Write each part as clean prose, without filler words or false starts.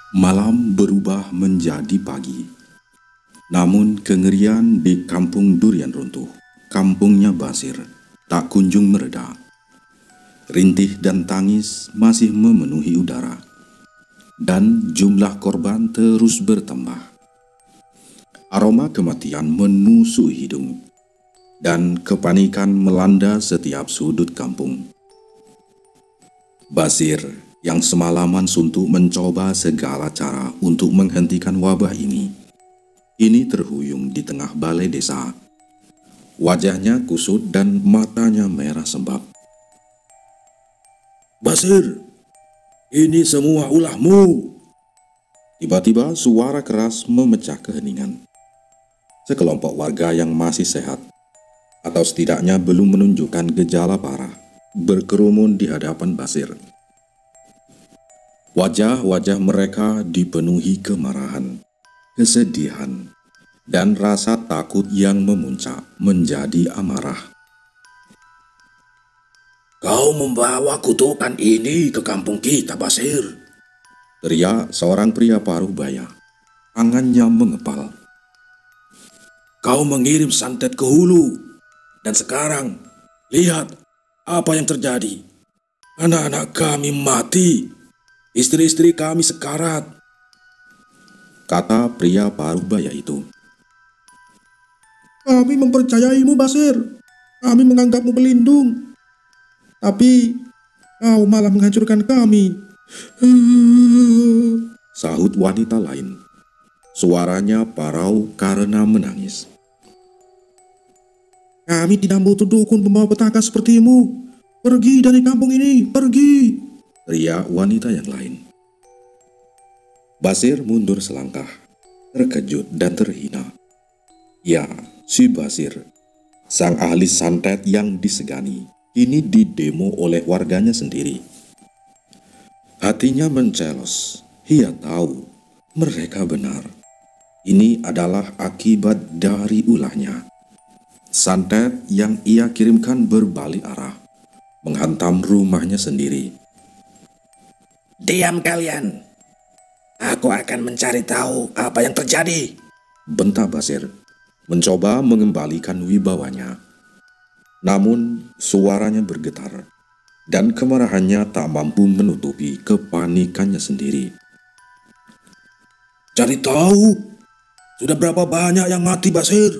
Malam berubah menjadi pagi. Namun kengerian di kampung durian runtuh, kampungnya Basir, tak kunjung mereda. Rintih dan tangis masih memenuhi udara. Dan jumlah korban terus bertambah. Aroma kematian menusuk hidung. Dan kepanikan melanda setiap sudut kampung. Basir yang semalaman suntuk mencoba segala cara untuk menghentikan wabah ini terhuyung di tengah balai desa. Wajahnya kusut dan matanya merah sembab. "Basir, ini semua ulahmu!" Tiba-tiba suara keras memecah keheningan. Sekelompok warga yang masih sehat, atau setidaknya belum menunjukkan gejala parah, berkerumun di hadapan Basir. Wajah-wajah mereka dipenuhi kemarahan, kesedihan, dan rasa takut yang memuncak menjadi amarah. "Kau membawa kutukan ini ke kampung kita, Basir!" teriak seorang pria paruh baya. Tangannya mengepal. "Kau mengirim santet ke hulu, dan sekarang lihat apa yang terjadi. Anak-anak kami mati, istri-istri kami sekarat," kata pria paruh baya itu. "Kami mempercayaimu, Basir. Kami menganggapmu pelindung. Tapi kau malah menghancurkan kami." Sahut wanita lain. Suaranya parau karena menangis. "Kami tidak butuh dukun pembawa petaka sepertimu. Pergi dari kampung ini, pergi!" teriak wanita yang lain. Basir mundur selangkah, terkejut dan terhina. Ya, si Basir, sang ahli santet yang disegani, kini didemo oleh warganya sendiri. Hatinya mencelos. Ia tahu mereka benar. Ini adalah akibat dari ulahnya. Santet yang ia kirimkan berbalik arah, menghantam rumahnya sendiri. "Diam kalian. Aku akan mencari tahu apa yang terjadi," bentak Basir, mencoba mengembalikan wibawanya. Namun suaranya bergetar, dan kemarahannya tak mampu menutupi kepanikannya sendiri. "Cari tahu, sudah berapa banyak yang mati, Basir?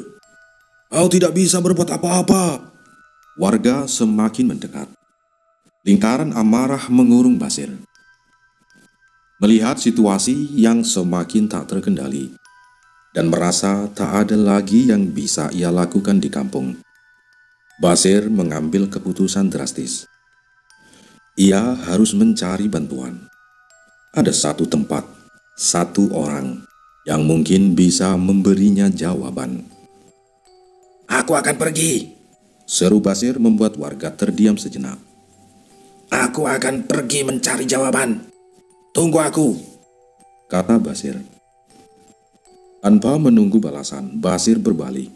Kau tidak bisa berbuat apa-apa." Warga semakin mendekat. Lingkaran amarah mengurung Basir. Melihat situasi yang semakin tak terkendali, dan merasa tak ada lagi yang bisa ia lakukan di kampung, Basir mengambil keputusan drastis. Ia harus mencari bantuan. Ada satu tempat, satu orang yang mungkin bisa memberinya jawaban. "Aku akan pergi. Seru Basir membuat warga terdiam sejenak. Aku akan pergi mencari jawaban. Tunggu aku," kata Basir. Tanpa menunggu balasan, Basir berbalik,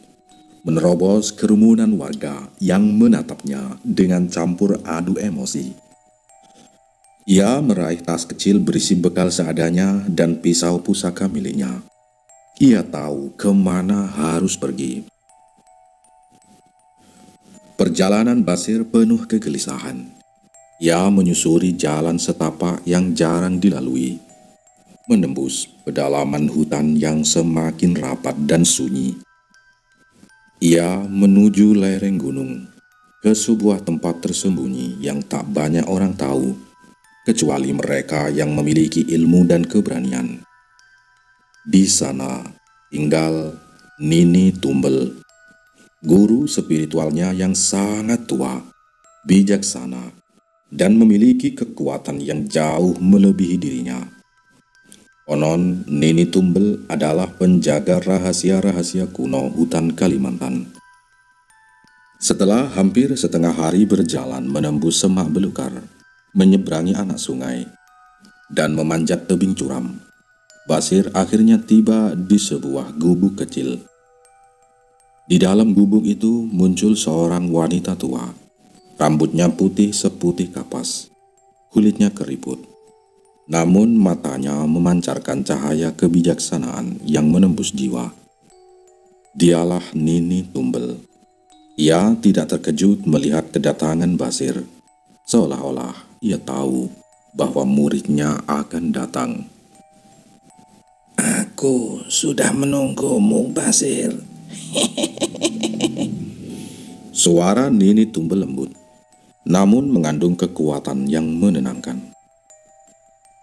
menerobos kerumunan warga yang menatapnya dengan campur adu emosi. Ia meraih tas kecil berisi bekal seadanya dan pisau pusaka miliknya. Ia tahu kemana harus pergi. Perjalanan Basir penuh kegelisahan. Ia menyusuri jalan setapak yang jarang dilalui, menembus pedalaman hutan yang semakin rapat dan sunyi. Ia menuju lereng gunung, ke sebuah tempat tersembunyi yang tak banyak orang tahu, kecuali mereka yang memiliki ilmu dan keberanian. Di sana tinggal Nini Tumbel, guru spiritualnya yang sangat tua, bijaksana, dan memiliki kekuatan yang jauh melebihi dirinya. Konon, Nini Tumbel adalah penjaga rahasia-rahasia kuno hutan Kalimantan. Setelah hampir setengah hari berjalan menembus semak belukar, menyeberangi anak sungai, dan memanjat tebing curam, Basir akhirnya tiba di sebuah gubuk kecil. Di dalam gubuk itu muncul seorang wanita tua. Rambutnya putih seputih kapas, kulitnya keriput. Namun matanya memancarkan cahaya kebijaksanaan yang menembus jiwa. Dialah Nini Tumbel. Ia tidak terkejut melihat kedatangan Basir, seolah-olah ia tahu bahwa muridnya akan datang. Aku sudah menunggumu, Basir. Suara Nini Tumbel lembut, namun mengandung kekuatan yang menenangkan.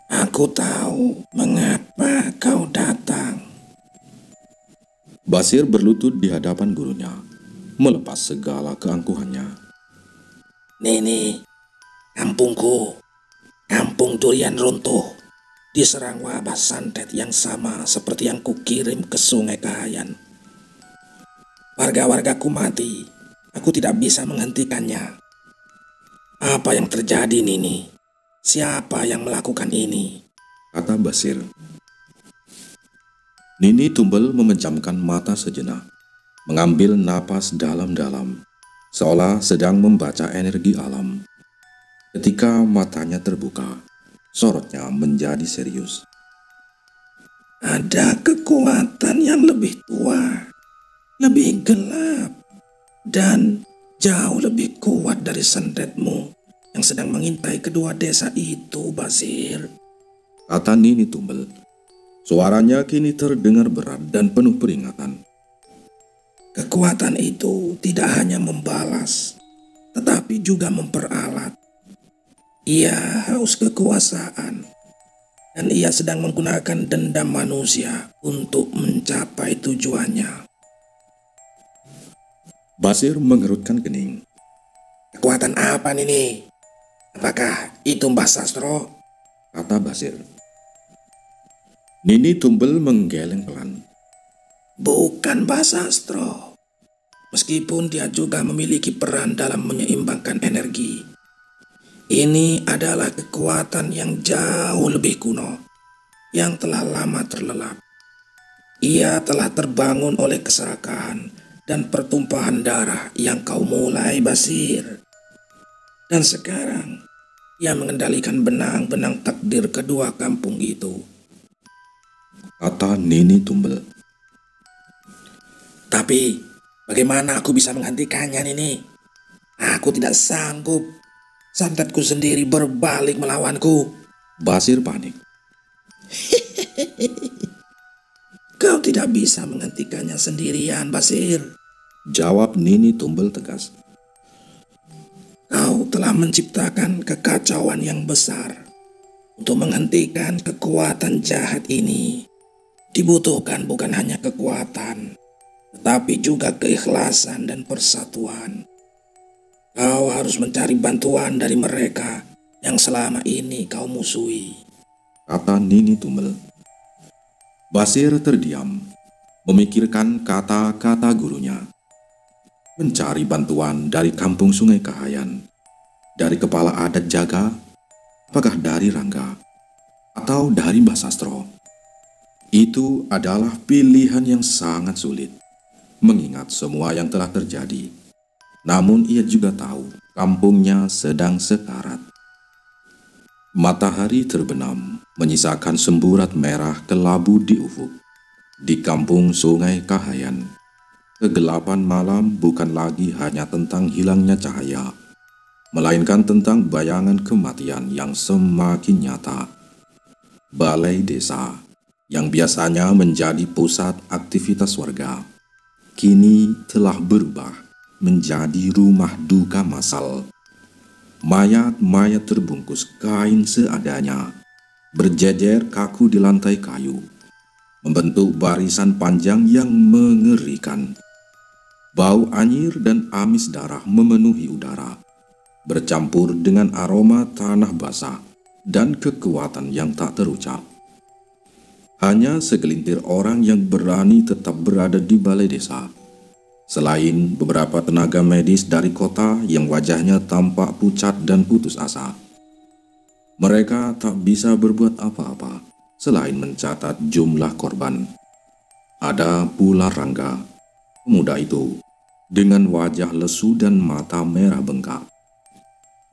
Aku tahu mengapa kau datang. Basir berlutut di hadapan gurunya, melepas segala keangkuhannya. Nini, kampungku, kampung durian runtuh, diserang wabah santet yang sama seperti yang kukirim ke Sungai Kahayan. Warga-wargaku mati, aku tidak bisa menghentikannya. Apa yang terjadi, Nini? Siapa yang melakukan ini? Kata Basir. Nini Tumbel memejamkan mata sejenak, mengambil napas dalam-dalam, seolah sedang membaca energi alam. Ketika matanya terbuka, sorotnya menjadi serius. Ada kekuatan yang lebih tua, lebih gelap, dan jauh lebih kuat dari santetmu yang sedang mengintai kedua desa itu, Basir. Kata Nini Tumbel. Suaranya kini terdengar berat dan penuh peringatan. Kekuatan itu tidak hanya membalas, tetapi juga memperalat. Ia haus kekuasaan, dan ia sedang menggunakan dendam manusia untuk mencapai tujuannya. Basir mengerutkan kening. Kekuatan apa ini? Apakah itu Mbah Sastro? Kata Basir. Nini Tumbel menggeleng pelan. Bukan Mbah Sastro. Meskipun dia juga memiliki peran dalam menyeimbangkan energi. Ini adalah kekuatan yang jauh lebih kuno, yang telah lama terlelap. Ia telah terbangun oleh keserakahan dan pertumpahan darah yang kau mulai, Basir. Dan sekarang, ia mengendalikan benang-benang takdir kedua kampung itu. Kata Nini Tumbel. Tapi, bagaimana aku bisa menghentikannya, Nini? Aku tidak sanggup. Santetku sendiri berbalik melawanku. Basir panik. Kau tidak bisa menghentikannya sendirian, Basir. Jawab Nini Tumbel tegas. Kau telah menciptakan kekacauan yang besar. Untuk menghentikan kekuatan jahat ini, dibutuhkan bukan hanya kekuatan, tetapi juga keikhlasan dan persatuan. Kau harus mencari bantuan dari mereka yang selama ini kau musuhi. Kata Nini Tumbel. Basir terdiam, memikirkan kata-kata gurunya. Mencari bantuan dari kampung Sungai Kahayan, dari kepala adat jaga, apakah dari Rangga, atau dari Mbah Sastro. Itu adalah pilihan yang sangat sulit, mengingat semua yang telah terjadi. Namun ia juga tahu kampungnya sedang sekarat. Matahari terbenam, menyisakan semburat merah kelabu di ufuk. Di kampung Sungai Kahayan, kegelapan malam bukan lagi hanya tentang hilangnya cahaya, melainkan tentang bayangan kematian yang semakin nyata. Balai desa, yang biasanya menjadi pusat aktivitas warga, kini telah berubah menjadi rumah duka massal. Mayat-mayat terbungkus kain seadanya, berjejer kaku di lantai kayu, membentuk barisan panjang yang mengerikan. Bau anyir dan amis darah memenuhi udara, bercampur dengan aroma tanah basah dan kekuatan yang tak terucap. Hanya segelintir orang yang berani tetap berada di balai desa, selain beberapa tenaga medis dari kota yang wajahnya tampak pucat dan putus asa. Mereka tak bisa berbuat apa-apa selain mencatat jumlah korban. Ada pula Rangga, pemuda itu dengan wajah lesu dan mata merah bengkak.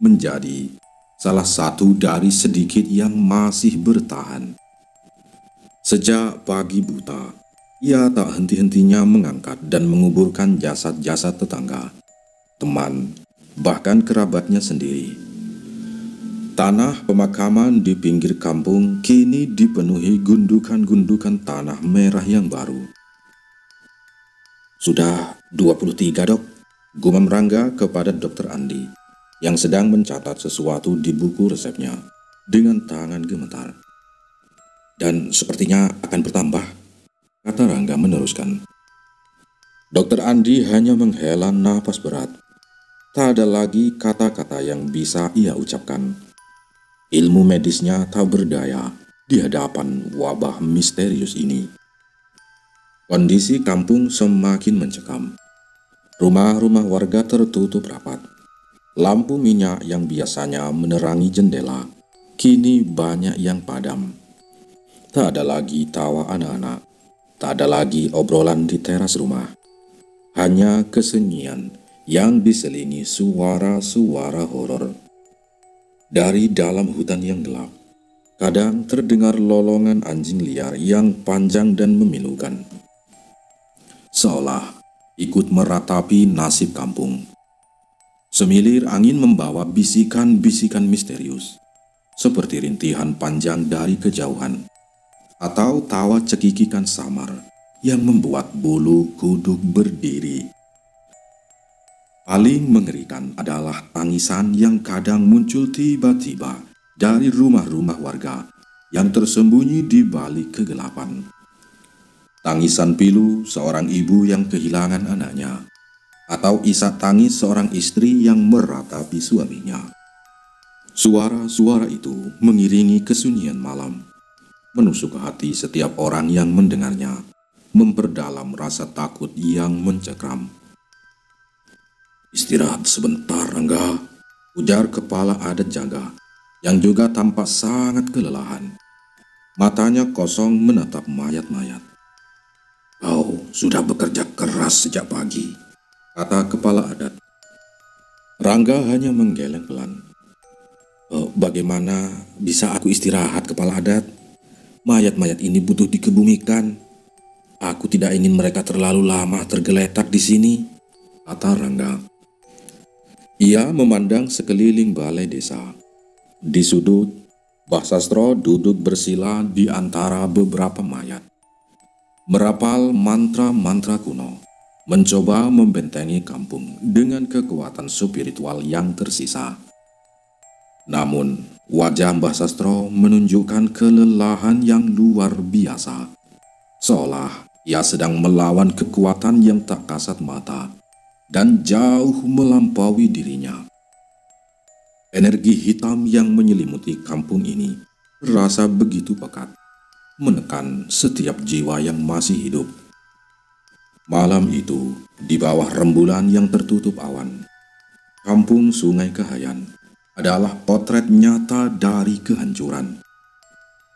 Menjadi salah satu dari sedikit yang masih bertahan. Sejak pagi buta, ia tak henti-hentinya mengangkat dan menguburkan jasad-jasad tetangga, teman, bahkan kerabatnya sendiri. Tanah pemakaman di pinggir kampung kini dipenuhi gundukan-gundukan tanah merah yang baru. "Sudah 23, Dok," gumam Rangga kepada Dokter Andi yang sedang mencatat sesuatu di buku resepnya dengan tangan gemetar. "Dan sepertinya akan bertambah," kata Rangga meneruskan. Dokter Andi hanya menghela napas berat. Tak ada lagi kata-kata yang bisa ia ucapkan. Ilmu medisnya tak berdaya di hadapan wabah misterius ini. Kondisi kampung semakin mencekam. Rumah-rumah warga tertutup rapat. Lampu minyak yang biasanya menerangi jendela kini banyak yang padam. Tak ada lagi tawa anak-anak, tak ada lagi obrolan di teras rumah. Hanya kesunyian yang diselingi suara-suara horor. Dari dalam hutan yang gelap, kadang terdengar lolongan anjing liar yang panjang dan memilukan, seolah ikut meratapi nasib kampung. Semilir angin membawa bisikan-bisikan misterius, seperti rintihan panjang dari kejauhan, atau tawa cekikikan samar yang membuat bulu kuduk berdiri. Paling mengerikan adalah tangisan yang kadang muncul tiba-tiba dari rumah-rumah warga yang tersembunyi di balik kegelapan. Tangisan pilu seorang ibu yang kehilangan anaknya, atau isak tangis seorang istri yang meratapi suaminya. Suara-suara itu mengiringi kesunyian malam, menusuk hati setiap orang yang mendengarnya, memperdalam rasa takut yang mencekram. "Istirahat sebentar, Rangga," ujar kepala adat jaga, yang juga tampak sangat kelelahan. Matanya kosong menatap mayat-mayat. "Kau sudah bekerja keras sejak pagi," kata kepala adat. Rangga hanya menggeleng pelan. "Bagaimana bisa aku istirahat, kepala adat? Mayat-mayat ini butuh dikebumikan. Aku tidak ingin mereka terlalu lama tergeletak di sini," kata Rangga. Ia memandang sekeliling balai desa. Di sudut, Mbah Sastro duduk bersila di antara beberapa mayat, merapal mantra-mantra kuno, mencoba membentengi kampung dengan kekuatan spiritual yang tersisa. Namun, wajah Mbah Sastro menunjukkan kelelahan yang luar biasa, seolah ia sedang melawan kekuatan yang tak kasat mata dan jauh melampaui dirinya. Energi hitam yang menyelimuti kampung ini terasa begitu pekat, menekan setiap jiwa yang masih hidup. Malam itu, di bawah rembulan yang tertutup awan, kampung Sungai Kahayan adalah potret nyata dari kehancuran.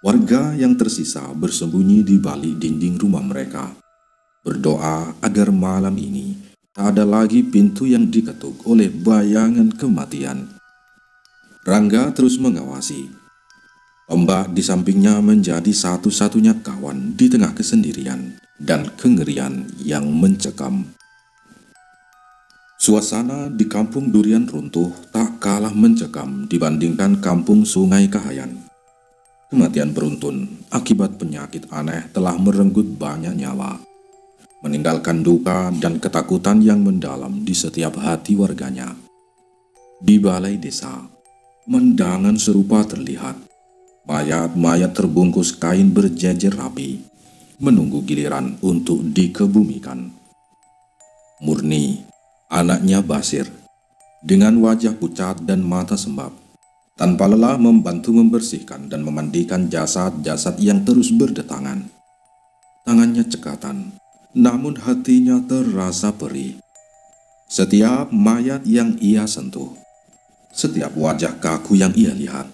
Warga yang tersisa bersembunyi di balik dinding rumah mereka, berdoa agar malam ini tak ada lagi pintu yang diketuk oleh bayangan kematian. Rangga terus mengawasi. Ombak di sampingnya menjadi satu-satunya kawan di tengah kesendirian dan kengerian yang mencekam. Suasana di kampung Durian Runtuh tak kalah mencekam dibandingkan kampung Sungai Kahayan. Kematian beruntun akibat penyakit aneh telah merenggut banyak nyawa, meninggalkan duka dan ketakutan yang mendalam di setiap hati warganya. Di balai desa, mendangan serupa terlihat. Mayat-mayat terbungkus kain berjejer rapi, menunggu giliran untuk dikebumikan. Murni, anaknya Basir, dengan wajah pucat dan mata sembab, tanpa lelah membantu membersihkan dan memandikan jasad-jasad yang terus berdatangan. Tangannya cekatan, namun hatinya terasa perih. Setiap mayat yang ia sentuh, setiap wajah kaku yang ia lihat,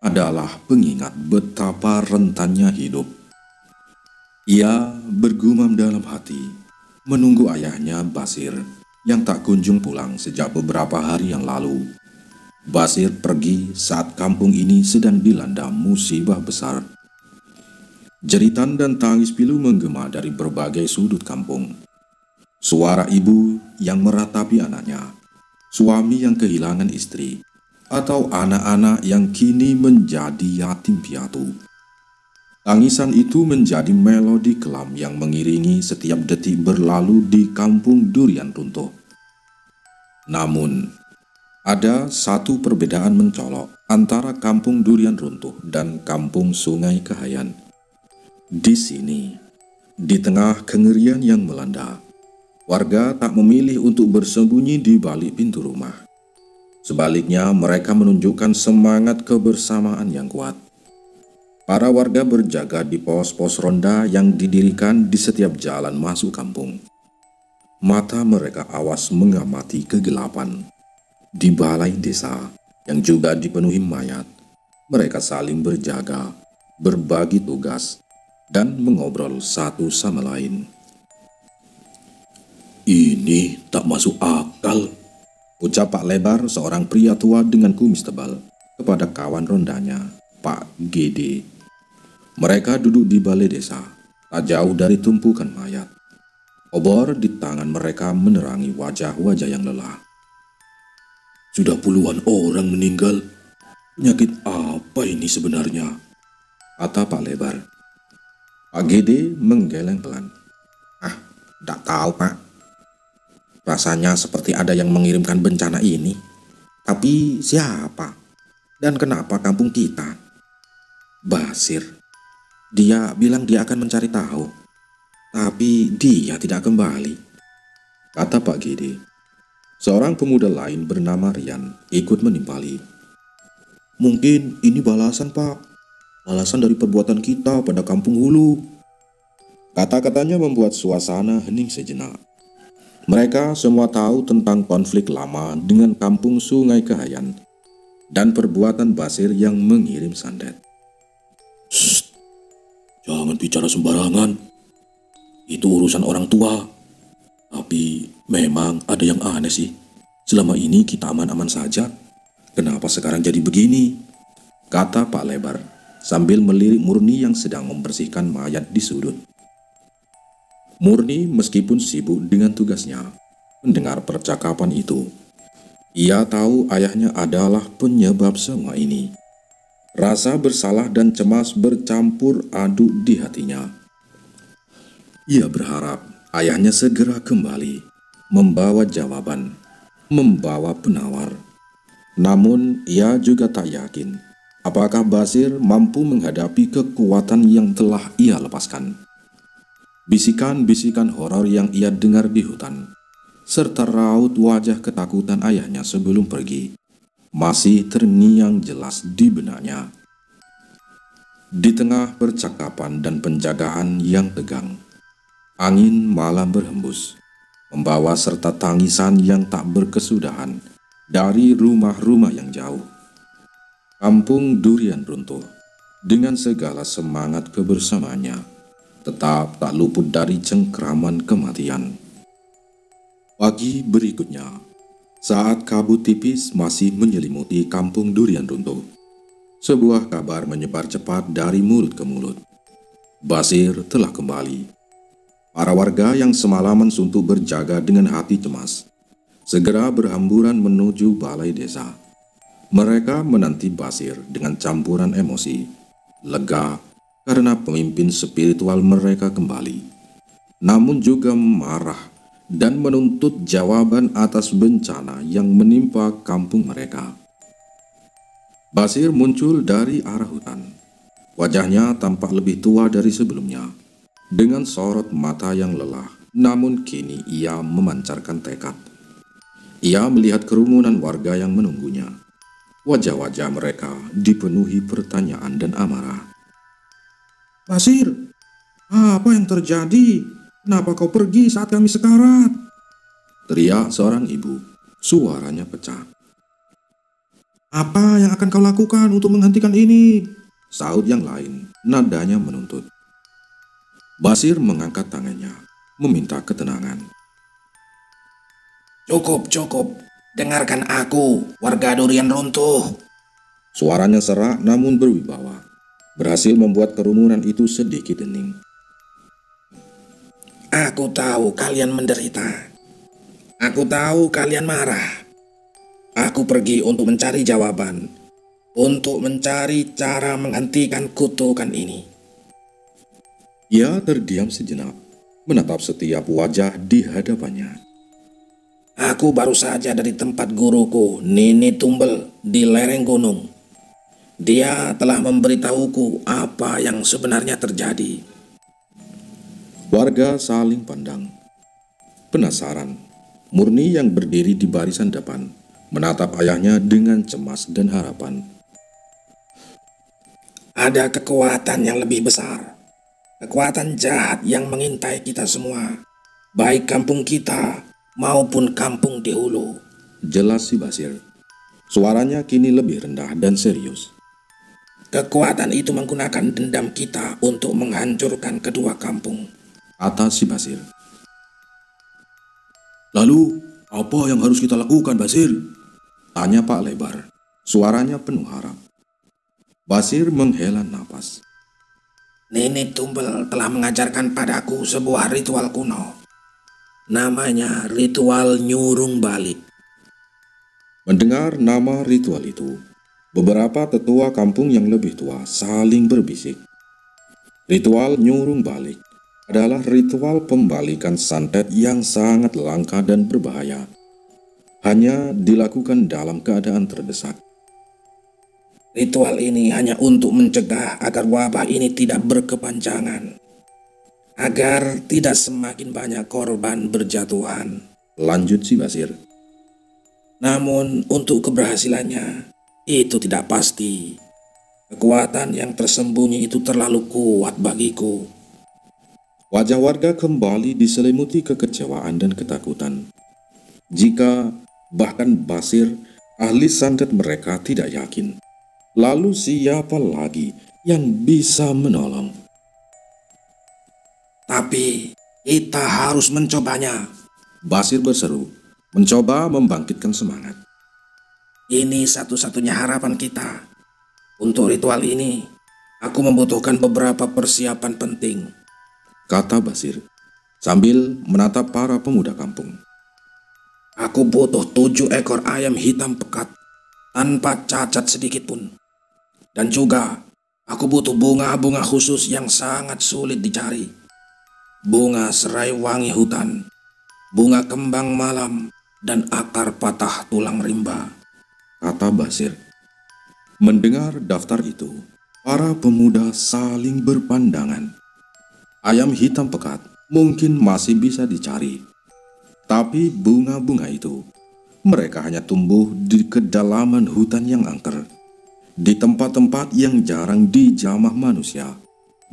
adalah pengingat betapa rentannya hidup. Ia bergumam dalam hati, menunggu ayahnya Basir yang tak kunjung pulang sejak beberapa hari yang lalu. Basir pergi saat kampung ini sedang dilanda musibah besar. Jeritan dan tangis pilu menggema dari berbagai sudut kampung. Suara ibu yang meratapi anaknya, suami yang kehilangan istri, atau anak-anak yang kini menjadi yatim piatu. Tangisan itu menjadi melodi kelam yang mengiringi setiap detik berlalu di kampung durian runtuh. Namun, ada satu perbedaan mencolok antara kampung durian runtuh dan kampung Sungai Kahayan. Di sini, di tengah kengerian yang melanda, warga tak memilih untuk bersembunyi di balik pintu rumah. Sebaliknya, mereka menunjukkan semangat kebersamaan yang kuat. Para warga berjaga di pos-pos ronda yang didirikan di setiap jalan masuk kampung. Mata mereka awas mengamati kegelapan. Di balai desa yang juga dipenuhi mayat, mereka saling berjaga, berbagi tugas, dan mengobrol satu sama lain. "Ini tak masuk akal," ucap Pak Lebar, seorang pria tua dengan kumis tebal, kepada kawan rondanya, Pak Gede. Mereka duduk di balai desa, tak jauh dari tumpukan mayat. Obor di tangan mereka menerangi wajah-wajah yang lelah. "Sudah puluhan orang meninggal. Penyakit apa ini sebenarnya?" kata Pak Lebar. Pak Gede menggeleng pelan. "Tak tahu, Pak. Rasanya seperti ada yang mengirimkan bencana ini. Tapi siapa? Dan kenapa kampung kita?" "Basir. Dia bilang dia akan mencari tahu. Tapi dia tidak kembali," kata Pak Gede. Seorang pemuda lain bernama Rian ikut menimpali. "Mungkin ini balasan, Pak. Balasan dari perbuatan kita pada kampung hulu." Kata-katanya membuat suasana hening sejenak. Mereka semua tahu tentang konflik lama dengan kampung Sungai Kahayan dan perbuatan Basir yang mengirim sandet. "Shh, jangan bicara sembarangan. Itu urusan orang tua. Tapi memang ada yang aneh sih. Selama ini kita aman-aman saja. Kenapa sekarang jadi begini?" kata Pak Lebar sambil melirik Murni yang sedang membersihkan mayat di sudut. Murni meskipun sibuk dengan tugasnya, mendengar percakapan itu. Ia tahu ayahnya adalah penyebab semua ini. Rasa bersalah dan cemas bercampur aduk di hatinya. Ia berharap ayahnya segera kembali, membawa jawaban, membawa penawar. Namun ia juga tak yakin apakah Basir mampu menghadapi kekuatan yang telah ia lepaskan. Bisikan-bisikan horor yang ia dengar di hutan, serta raut wajah ketakutan ayahnya sebelum pergi, masih terngiang jelas di benaknya. Di tengah percakapan dan penjagaan yang tegang, angin malam berhembus, membawa serta tangisan yang tak berkesudahan dari rumah-rumah yang jauh. Kampung durian runtuh dengan segala semangat kebersamaannya, tetap tak luput dari cengkraman kematian. Pagi berikutnya, saat kabut tipis masih menyelimuti kampung durian runtuh, sebuah kabar menyebar cepat dari mulut ke mulut. Basir telah kembali. Para warga yang semalaman suntuk berjaga dengan hati cemas, segera berhamburan menuju balai desa. Mereka menanti Basir dengan campuran emosi, lega karena pemimpin spiritual mereka kembali, namun juga marah dan menuntut jawaban atas bencana yang menimpa kampung mereka. Basir muncul dari arah hutan. Wajahnya tampak lebih tua dari sebelumnya, dengan sorot mata yang lelah, namun kini ia memancarkan tekad. Ia melihat kerumunan warga yang menunggunya. Wajah-wajah mereka dipenuhi pertanyaan dan amarah. "Basir, apa yang terjadi? Kenapa kau pergi saat kami sekarat?" teriak seorang ibu. Suaranya pecah. "Apa yang akan kau lakukan untuk menghentikan ini?" Sahut yang lain, nadanya menuntut. Basir mengangkat tangannya, meminta ketenangan. Cukup, cukup. Dengarkan aku, warga Durian Runtuh. Suaranya serak namun berwibawa, berhasil membuat kerumunan itu sedikit hening. Aku tahu kalian menderita. Aku tahu kalian marah. Aku pergi untuk mencari jawaban, untuk mencari cara menghentikan kutukan ini. Ia terdiam sejenak, menatap setiap wajah di hadapannya. Aku baru saja dari tempat guruku, Nini Tumbel, di lereng gunung. Dia telah memberitahuku apa yang sebenarnya terjadi. Warga saling pandang. Penasaran, Murni yang berdiri di barisan depan menatap ayahnya dengan cemas dan harapan. Ada kekuatan yang lebih besar. Kekuatan jahat yang mengintai kita semua. Baik kampung kita maupun kampung di hulu. Jelas si Basir. Suaranya kini lebih rendah dan serius. Kekuatan itu menggunakan dendam kita untuk menghancurkan kedua kampung. Kata si Basir. Lalu, apa yang harus kita lakukan, Basir? Tanya Pak Lebar. Suaranya penuh harap. Basir menghela napas. Nini Tumbel telah mengajarkan padaku sebuah ritual kuno. Namanya ritual nyurung balik. Mendengar nama ritual itu, beberapa tetua kampung yang lebih tua saling berbisik. Ritual nyurung balik adalah ritual pembalikan santet yang sangat langka dan berbahaya. Hanya dilakukan dalam keadaan terdesak. Ritual ini hanya untuk mencegah agar wabah ini tidak berkepanjangan. Agar tidak semakin banyak korban berjatuhan. Lanjut si Basir. Namun untuk keberhasilannya, itu tidak pasti. Kekuatan yang tersembunyi itu terlalu kuat bagiku. Wajah warga kembali diselimuti kekecewaan dan ketakutan. Jika bahkan Basir, ahli santet mereka, tidak yakin, lalu siapa lagi yang bisa menolong? Tapi kita harus mencobanya. Basir berseru, mencoba membangkitkan semangat. Ini satu-satunya harapan kita. Untuk ritual ini, aku membutuhkan beberapa persiapan penting. Kata Basir, sambil menatap para pemuda kampung. Aku butuh 7 ekor ayam hitam pekat, tanpa cacat sedikit pun. Dan juga, aku butuh bunga-bunga khusus yang sangat sulit dicari. Bunga serai wangi hutan, bunga kembang malam, dan akar patah tulang rimba. Kata Basir. Mendengar daftar itu, para pemuda saling berpandangan. Ayam hitam pekat mungkin masih bisa dicari. Tapi bunga-bunga itu, mereka hanya tumbuh di kedalaman hutan yang angker. Di tempat-tempat yang jarang dijamah manusia,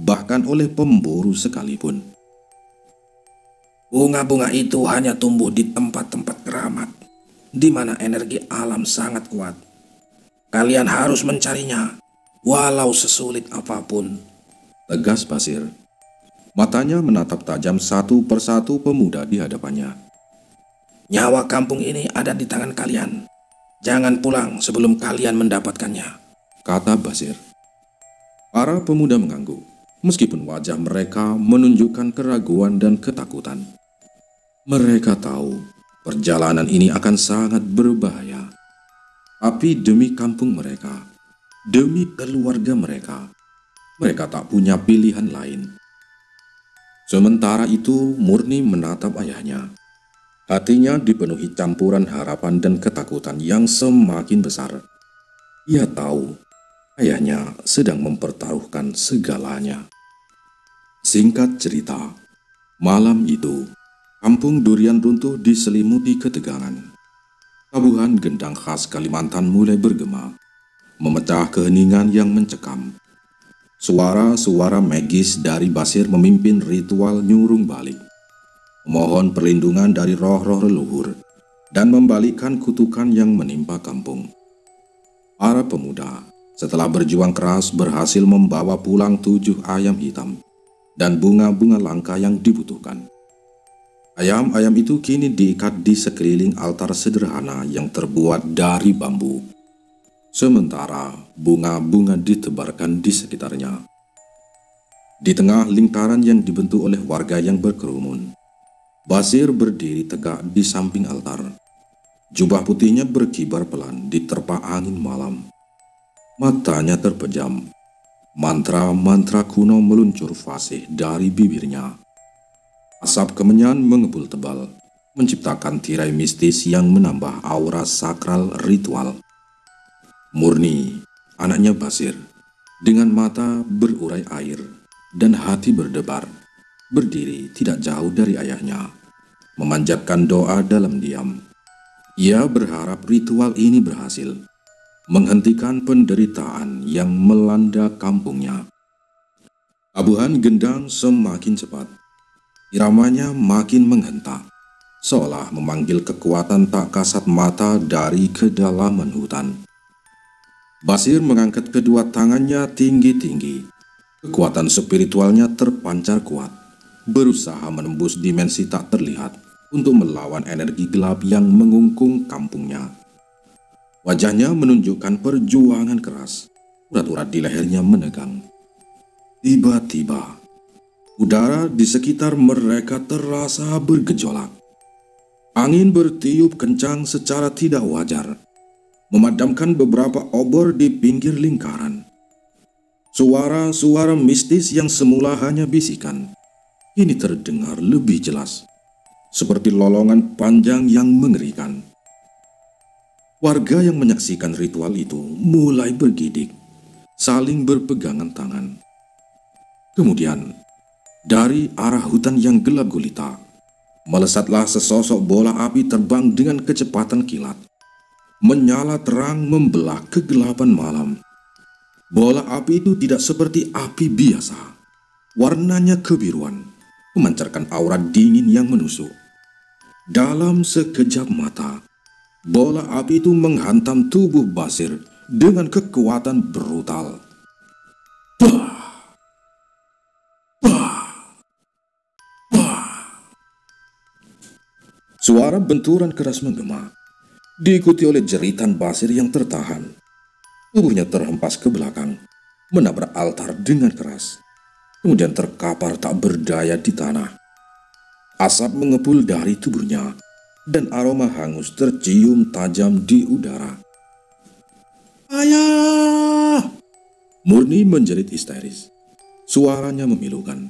bahkan oleh pemburu sekalipun. Bunga-bunga itu hanya tumbuh di tempat-tempat keramat, di mana energi alam sangat kuat. Kalian harus mencarinya, walau sesulit apapun. Tegas Basir. Matanya menatap tajam satu persatu pemuda di hadapannya. Nyawa kampung ini ada di tangan kalian. Jangan pulang sebelum kalian mendapatkannya. Kata Basir. Para pemuda mengangguk, meskipun wajah mereka menunjukkan keraguan dan ketakutan. Mereka tahu perjalanan ini akan sangat berbahaya. Tapi demi kampung mereka, demi keluarga mereka, mereka tak punya pilihan lain. Sementara itu, Murni menatap ayahnya. Hatinya dipenuhi campuran harapan dan ketakutan yang semakin besar. Ia tahu ayahnya sedang mempertaruhkan segalanya. Singkat cerita, malam itu, kampung Durian Runtuh diselimuti ketegangan. Tabuhan gendang khas Kalimantan mulai bergema, memecah keheningan yang mencekam. Suara-suara magis dari Basir memimpin ritual nyurung balik, memohon perlindungan dari roh-roh leluhur, dan membalikkan kutukan yang menimpa kampung. Para pemuda, setelah berjuang keras, berhasil membawa pulang 7 ayam hitam dan bunga-bunga langka yang dibutuhkan. Ayam-ayam itu kini diikat di sekeliling altar sederhana yang terbuat dari bambu. Sementara bunga-bunga ditebarkan di sekitarnya. Di tengah lingkaran yang dibentuk oleh warga yang berkerumun, Basir berdiri tegak di samping altar. Jubah putihnya berkibar pelan diterpa angin malam. Matanya terpejam. Mantra-mantra kuno meluncur fasih dari bibirnya. Asap kemenyan mengepul tebal, menciptakan tirai mistis yang menambah aura sakral ritual. Murni, anaknya Basir, dengan mata berurai air dan hati berdebar, berdiri tidak jauh dari ayahnya, memanjatkan doa dalam diam. Ia berharap ritual ini berhasil, menghentikan penderitaan yang melanda kampungnya. Abuhan gendang semakin cepat. Iramanya makin menghentak, seolah memanggil kekuatan tak kasat mata dari kedalaman hutan. Basir mengangkat kedua tangannya tinggi-tinggi. Kekuatan spiritualnya terpancar kuat, berusaha menembus dimensi tak terlihat untuk melawan energi gelap yang mengungkung kampungnya. Wajahnya menunjukkan perjuangan keras, urat-urat di lehernya menegang. Tiba-tiba, udara di sekitar mereka terasa bergejolak. Angin bertiup kencang secara tidak wajar, memadamkan beberapa obor di pinggir lingkaran. Suara-suara mistis yang semula hanya bisikan, kini terdengar lebih jelas, seperti lolongan panjang yang mengerikan. Warga yang menyaksikan ritual itu mulai bergidik, saling berpegangan tangan. Kemudian, dari arah hutan yang gelap gulita, melesatlah sesosok bola api terbang dengan kecepatan kilat. Menyala terang membelah kegelapan malam. Bola api itu tidak seperti api biasa. Warnanya kebiruan, memancarkan aura dingin yang menusuk. Dalam sekejap mata, bola api itu menghantam tubuh Basir dengan kekuatan brutal. Bah! Suara benturan keras menggema, diikuti oleh jeritan Basir yang tertahan. Tubuhnya terhempas ke belakang, menabrak altar dengan keras, kemudian terkapar tak berdaya di tanah. Asap mengepul dari tubuhnya, dan aroma hangus tercium tajam di udara. Ayah! Murni menjerit histeris. Suaranya memilukan.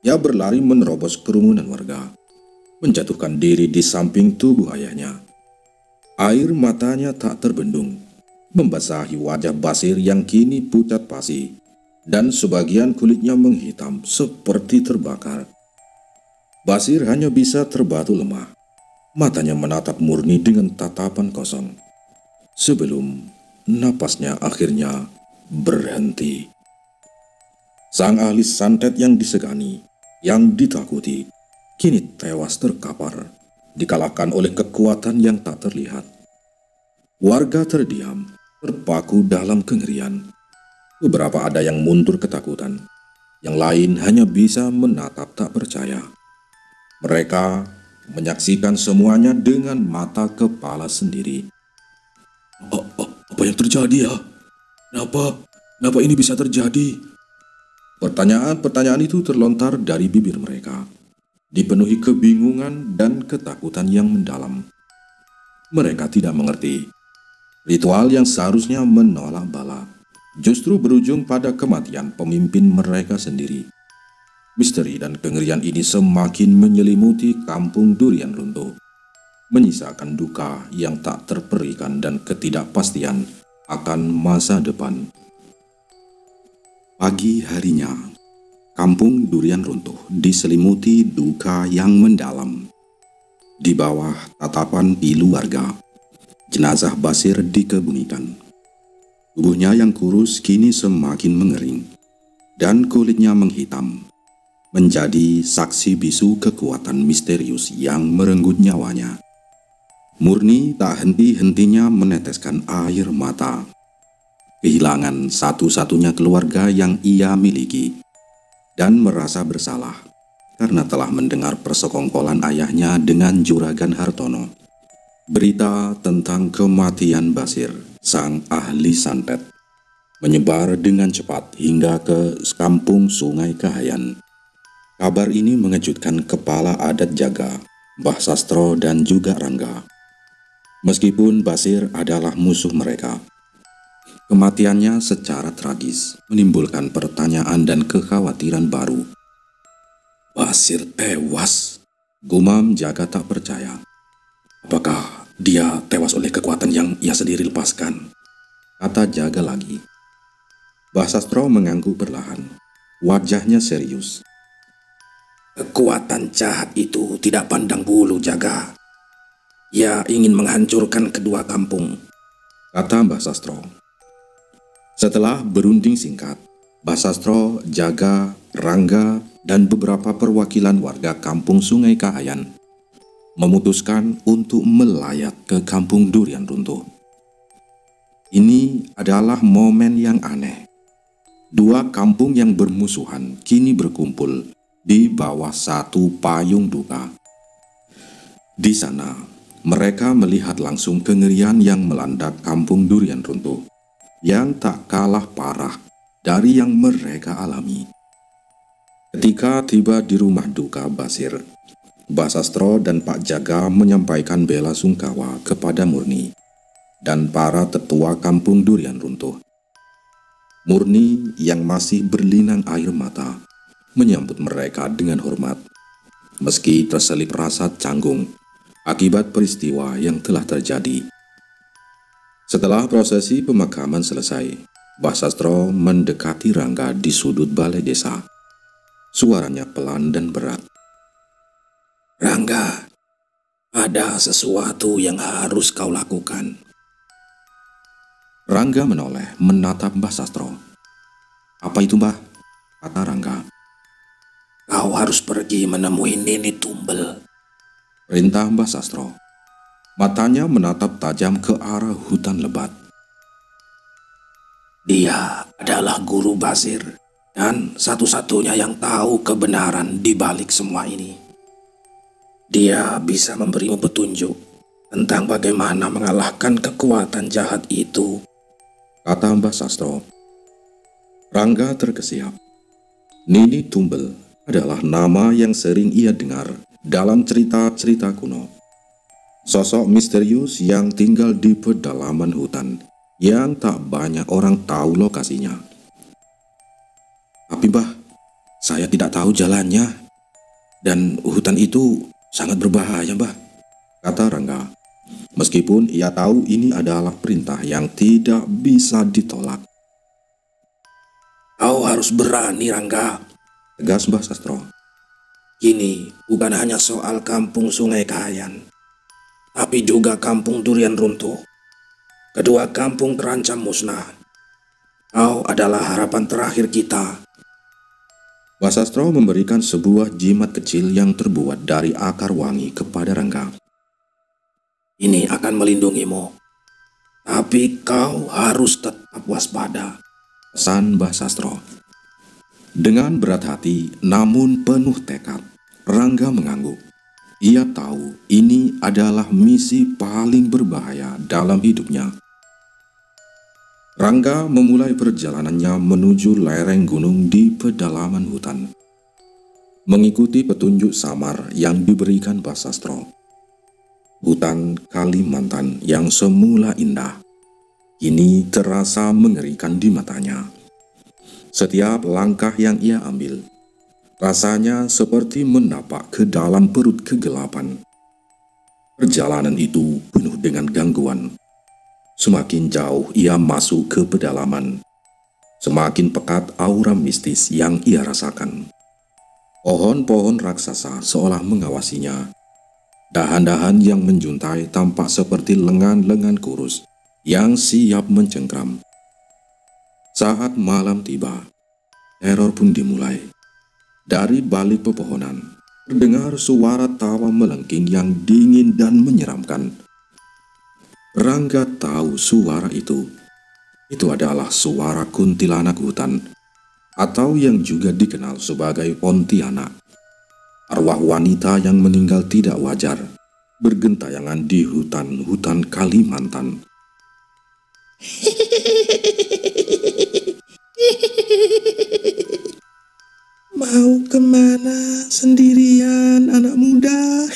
Ia berlari menerobos kerumunan warga, menjatuhkan diri di samping tubuh ayahnya. Air matanya tak terbendung, membasahi wajah Basir yang kini pucat pasi, dan sebagian kulitnya menghitam seperti terbakar. Basir hanya bisa terbatu lemah. Matanya menatap Murni dengan tatapan kosong, sebelum napasnya akhirnya berhenti. Sang ahli santet yang disegani, yang ditakuti, kini tewas terkapar, dikalahkan oleh kekuatan yang tak terlihat. Warga terdiam, terpaku dalam kengerian. Beberapa ada yang mundur ketakutan, yang lain hanya bisa menatap tak percaya. Mereka menyaksikan semuanya dengan mata kepala sendiri. Apa yang terjadi ya? Kenapa ini bisa terjadi? Pertanyaan-pertanyaan itu terlontar dari bibir mereka, dipenuhi kebingungan dan ketakutan yang mendalam. Mereka tidak mengerti. Ritual yang seharusnya menolak bala justru berujung pada kematian pemimpin mereka sendiri. Misteri dan kengerian ini semakin menyelimuti kampung Durian Runtuh, menyisakan duka yang tak terperikan dan ketidakpastian akan masa depan. Pagi harinya, kampung Durian Runtuh diselimuti duka yang mendalam. Di bawah tatapan pilu warga, jenazah Basir dikebumikan. Tubuhnya yang kurus kini semakin mengering, dan kulitnya menghitam, menjadi saksi bisu kekuatan misterius yang merenggut nyawanya. Murni tak henti-hentinya meneteskan air mata. Kehilangan satu-satunya keluarga yang ia miliki, dan merasa bersalah karena telah mendengar persekongkolan ayahnya dengan Juragan Hartono. Berita tentang kematian Basir, sang ahli santet, menyebar dengan cepat hingga ke kampung Sungai Kahayan. Kabar ini mengejutkan kepala adat Jaga, Mbah Sastro dan juga Rangga. Meskipun Basir adalah musuh mereka, kematiannya secara tragis menimbulkan pertanyaan dan kekhawatiran baru. Basir tewas, gumam Jaga tak percaya. Apakah dia tewas oleh kekuatan yang ia sendiri lepaskan? Kata Jaga lagi. Mbah Sastro mengangguk perlahan, wajahnya serius. Kekuatan jahat itu tidak pandang bulu, Jaga. Ia ingin menghancurkan kedua kampung, kata Mbah Sastro. Setelah berunding singkat, Mbah Sastro, Jaga, Rangga, dan beberapa perwakilan warga kampung Sungai Kahayan memutuskan untuk melayat ke kampung Durian Runtuh. Ini adalah momen yang aneh. Dua kampung yang bermusuhan kini berkumpul di bawah satu payung duka. Di sana, mereka melihat langsung kengerian yang melanda kampung Durian Runtuh, yang tak kalah parah dari yang mereka alami. Ketika tiba di rumah duka Basir, Mbah Sastro dan Pak Jaga menyampaikan bela sungkawa kepada Murni dan para tetua kampung Durian Runtuh. Murni yang masih berlinang air mata menyambut mereka dengan hormat, meski terselip rasa canggung akibat peristiwa yang telah terjadi. Setelah prosesi pemakaman selesai, Mbah Sastro mendekati Rangga di sudut balai desa. Suaranya pelan dan berat. Rangga, ada sesuatu yang harus kau lakukan. Rangga menoleh menatap Mbah Sastro. Apa itu, Mbah? Kata Rangga. Kau harus pergi menemui Nini Tumbel, perintah Mbah Sastro. Matanya menatap tajam ke arah hutan lebat. Dia adalah guru Basir dan satu-satunya yang tahu kebenaran di balik semua ini. Dia bisa memberimu petunjuk tentang bagaimana mengalahkan kekuatan jahat itu, kata Mbah Sastro. Rangga terkesiap. Nini Tumbel adalah nama yang sering ia dengar dalam cerita-cerita kuno. Sosok misterius yang tinggal di pedalaman hutan yang tak banyak orang tahu lokasinya. Tapi Mbah, saya tidak tahu jalannya dan hutan itu sangat berbahaya, Mbah, kata Rangga. Meskipun ia tahu ini adalah perintah yang tidak bisa ditolak. Kau harus berani, Rangga, tegas Mbah Sastro. Ini bukan hanya soal kampung Sungai Kahayan, tapi juga kampung Durian Runtuh. Kedua kampung terancam musnah. Kau adalah harapan terakhir kita. Mbah Sastro memberikan sebuah jimat kecil yang terbuat dari akar wangi kepada Rangga. Ini akan melindungimu, tapi kau harus tetap waspada, pesan Mbah Sastro. Dengan berat hati namun penuh tekad, Rangga mengangguk. Ia tahu ini adalah misi paling berbahaya dalam hidupnya. Rangga memulai perjalanannya menuju lereng gunung di pedalaman hutan, mengikuti petunjuk samar yang diberikan Mbah Sastro. Hutan Kalimantan yang semula indah, kini terasa mengerikan di matanya. Setiap langkah yang ia ambil, rasanya seperti menapak ke dalam perut kegelapan. Perjalanan itu penuh dengan gangguan. Semakin jauh ia masuk ke pedalaman, semakin pekat aura mistis yang ia rasakan. Pohon-pohon raksasa seolah mengawasinya. Dahan-dahan yang menjuntai tampak seperti lengan-lengan kurus yang siap mencengkram. Saat malam tiba, teror pun dimulai. Dari balik pepohonan, terdengar suara tawa melengking yang dingin dan menyeramkan. Rangga tahu suara itu. Itu adalah suara kuntilanak hutan, atau yang juga dikenal sebagai Pontianak. arwah wanita yang meninggal tidak wajar bergentayangan di hutan-hutan Kalimantan. Mau kemana sendirian, anak muda?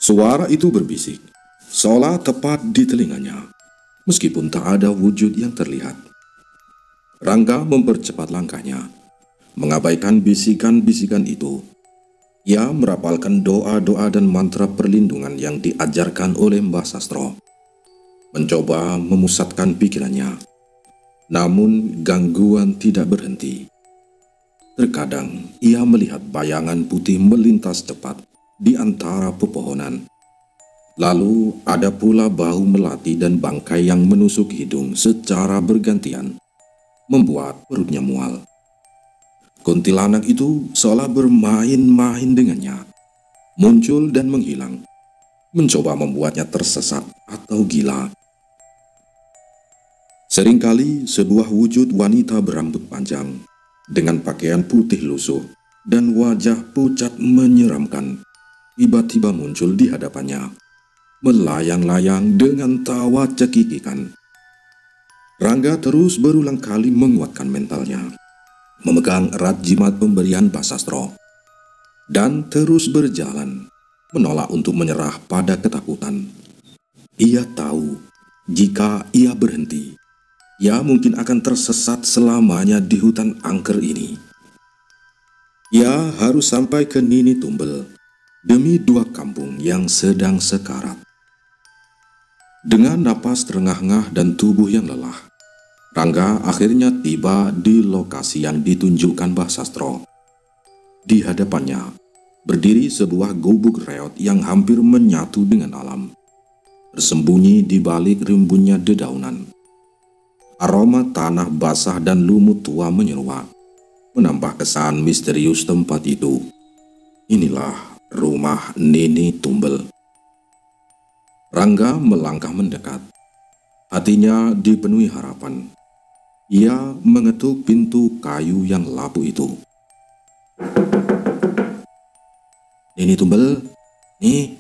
Suara itu berbisik, seolah tepat di telinganya, meskipun tak ada wujud yang terlihat. Rangga mempercepat langkahnya, mengabaikan bisikan-bisikan itu. Ia merapalkan doa-doa dan mantra perlindungan yang diajarkan oleh Mbah Sastro. Mencoba memusatkan pikirannya, namun gangguan tidak berhenti. Terkadang ia melihat bayangan putih melintas cepat di antara pepohonan. Lalu ada pula bau melati dan bangkai yang menusuk hidung secara bergantian, membuat perutnya mual. Kuntilanak itu seolah bermain-main dengannya, muncul dan menghilang, mencoba membuatnya tersesat atau gila. Seringkali sebuah wujud wanita berambut panjang, dengan pakaian putih lusuh dan wajah pucat menyeramkan, tiba-tiba muncul di hadapannya, melayang-layang dengan tawa cekikikan. Rangga terus berulang kali menguatkan mentalnya, memegang erat jimat pemberian Mbah Sastro, dan terus berjalan, menolak untuk menyerah pada ketakutan. Ia tahu, jika ia berhenti, ia mungkin akan tersesat selamanya di hutan angker ini. Ia harus sampai ke Nini Tumbel, demi 2 kampung yang sedang sekarat. Dengan napas terengah-engah dan tubuh yang lelah, Rangga akhirnya tiba di lokasi yang ditunjukkan Mbah Sastro. Di hadapannya berdiri sebuah gubuk reot yang hampir menyatu dengan alam, bersembunyi di balik rimbunnya dedaunan. Aroma tanah basah dan lumut tua menyeruak, menambah kesan misterius tempat itu. Inilah rumah Nini Tumbel. Rangga melangkah mendekat. Hatinya dipenuhi harapan. Ia mengetuk pintu kayu yang lapuk itu. Nini Tumbel, ini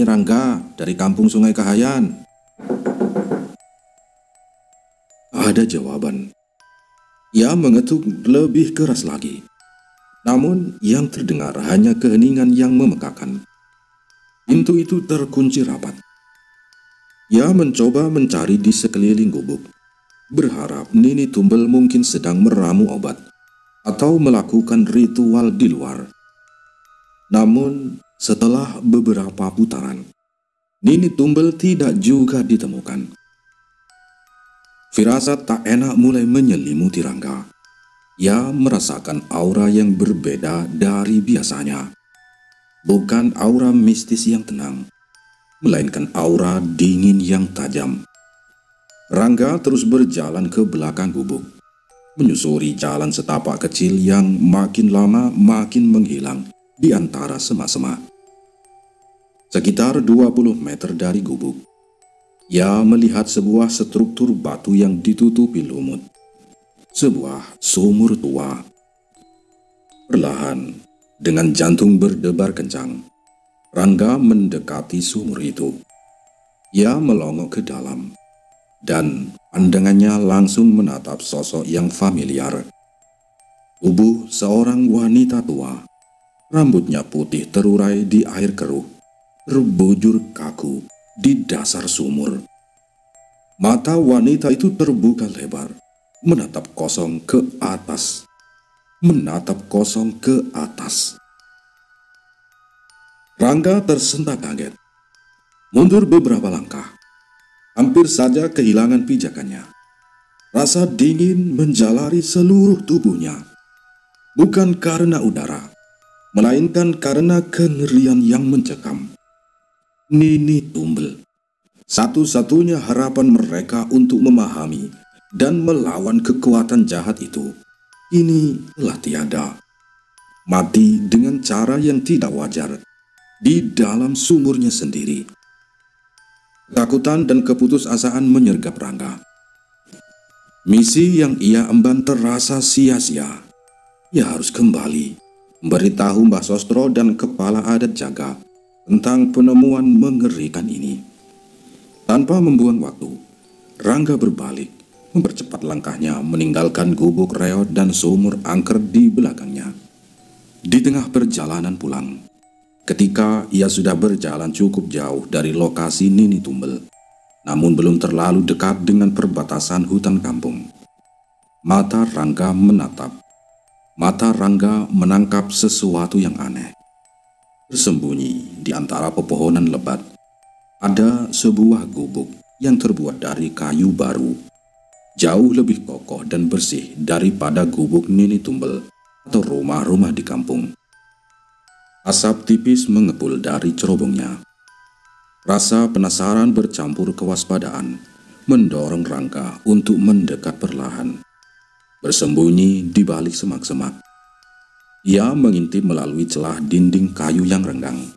Rangga dari kampung Sungai Kahayan. Ada jawaban. Ia mengetuk lebih keras lagi. Namun yang terdengar hanya keheningan yang memekakan. Pintu itu terkunci rapat. Ia mencoba mencari di sekeliling gubuk, berharap Nini Tumbel mungkin sedang meramu obat atau melakukan ritual di luar. Namun setelah beberapa putaran, Nini Tumbel tidak juga ditemukan. Firasat tak enak mulai menyelimuti Rangga. Ia merasakan aura yang berbeda dari biasanya. Bukan aura mistis yang tenang, melainkan aura dingin yang tajam. Rangga terus berjalan ke belakang gubuk, menyusuri jalan setapak kecil yang makin lama makin menghilang di antara semak-semak. Sekitar 20 meter dari gubuk, ia melihat sebuah struktur batu yang ditutupi lumut. Sebuah sumur tua. Perlahan, dengan jantung berdebar kencang, Rangga mendekati sumur itu. Ia melongok ke dalam, dan pandangannya langsung menatap sosok yang familiar. Tubuh seorang wanita tua, rambutnya putih terurai di air keruh, berbujur kaku di dasar sumur. Mata wanita itu terbuka lebar, menatap kosong ke atas. Rangga tersentak kaget, mundur beberapa langkah, hampir saja kehilangan pijakannya. Rasa dingin menjalari seluruh tubuhnya, bukan karena udara, melainkan karena kengerian yang mencekam. Nini Tumbel, satu-satunya harapan mereka untuk memahami dan melawan kekuatan jahat itu, ini telah tiada. Mati dengan cara yang tidak wajar di dalam sumurnya sendiri. Ketakutan dan keputusasaan menyergap Rangga. Misi yang ia emban terasa sia-sia. Ia harus kembali memberitahu Mbah Sostro dan kepala adat jaga tentang penemuan mengerikan ini. Tanpa membuang waktu, Rangga berbalik, mempercepat langkahnya meninggalkan gubuk reot dan sumur angker di belakangnya. Di tengah perjalanan pulang, ketika ia sudah berjalan cukup jauh dari lokasi Nini Tumbel, namun belum terlalu dekat dengan perbatasan hutan kampung, mata Rangga menangkap sesuatu yang aneh. Bersembunyi di antara pepohonan lebat, ada sebuah gubuk yang terbuat dari kayu baru, jauh lebih kokoh dan bersih daripada gubuk Nini Tumbel atau rumah-rumah di kampung. Asap tipis mengepul dari cerobongnya. Rasa penasaran bercampur kewaspadaan mendorong Rangga untuk mendekat perlahan. Bersembunyi di balik semak-semak, ia mengintip melalui celah dinding kayu yang renggang.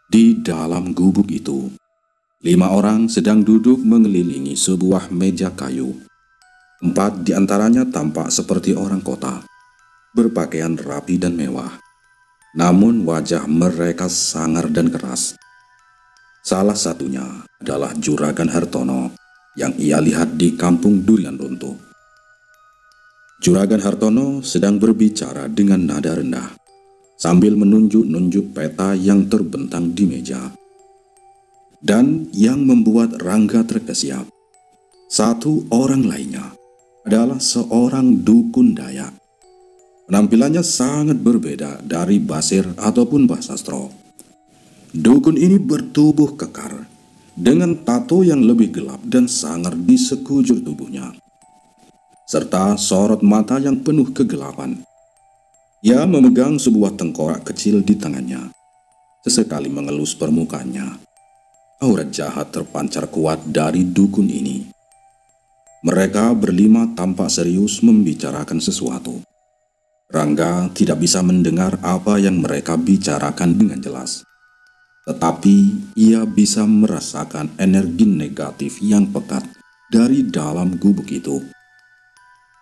Di dalam gubuk itu, 5 orang sedang duduk mengelilingi sebuah meja kayu. 4 di antaranya tampak seperti orang kota, berpakaian rapi dan mewah. Namun wajah mereka sangar dan keras. Salah satunya adalah Juragan Hartono yang ia lihat di kampung Durian Runtuh. Juragan Hartono sedang berbicara dengan nada rendah sambil menunjuk-nunjuk peta yang terbentang di meja. Dan yang membuat Rangga terkesiap, satu orang lainnya adalah seorang dukun Dayak. Penampilannya sangat berbeda dari Basir ataupun Mbah Sastro. Dukun ini bertubuh kekar, dengan tato yang lebih gelap dan sangar di sekujur tubuhnya, serta sorot mata yang penuh kegelapan. Ia memegang sebuah tengkorak kecil di tangannya, sesekali mengelus permukaannya. Aura jahat terpancar kuat dari dukun ini. Mereka berlima tampak serius membicarakan sesuatu. Rangga tidak bisa mendengar apa yang mereka bicarakan dengan jelas. Tetapi ia bisa merasakan energi negatif yang pekat dari dalam gubuk itu.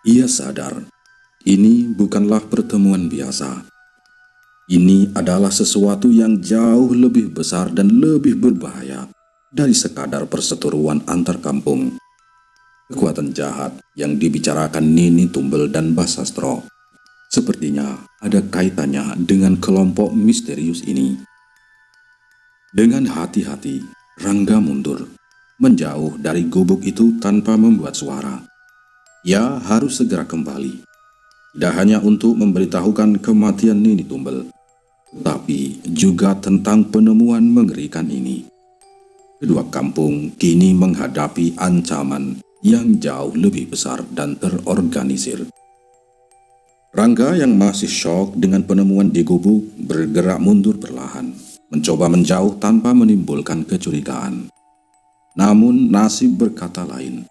Ia sadar ini bukanlah pertemuan biasa. Ini adalah sesuatu yang jauh lebih besar dan lebih berbahaya dari sekadar perseteruan antar kampung. Kekuatan jahat yang dibicarakan Nini Tumbel dan Mbah Sastro sepertinya ada kaitannya dengan kelompok misterius ini. Dengan hati-hati, Rangga mundur, menjauh dari gubuk itu tanpa membuat suara. Ia harus segera kembali, tidak hanya untuk memberitahukan kematian Nini Tumbel, tapi juga tentang penemuan mengerikan ini. Kedua kampung kini menghadapi ancaman yang jauh lebih besar dan terorganisir. Rangga yang masih syok dengan penemuan di gubuk bergerak mundur perlahan, mencoba menjauh tanpa menimbulkan kecurigaan. Namun nasib berkata lain.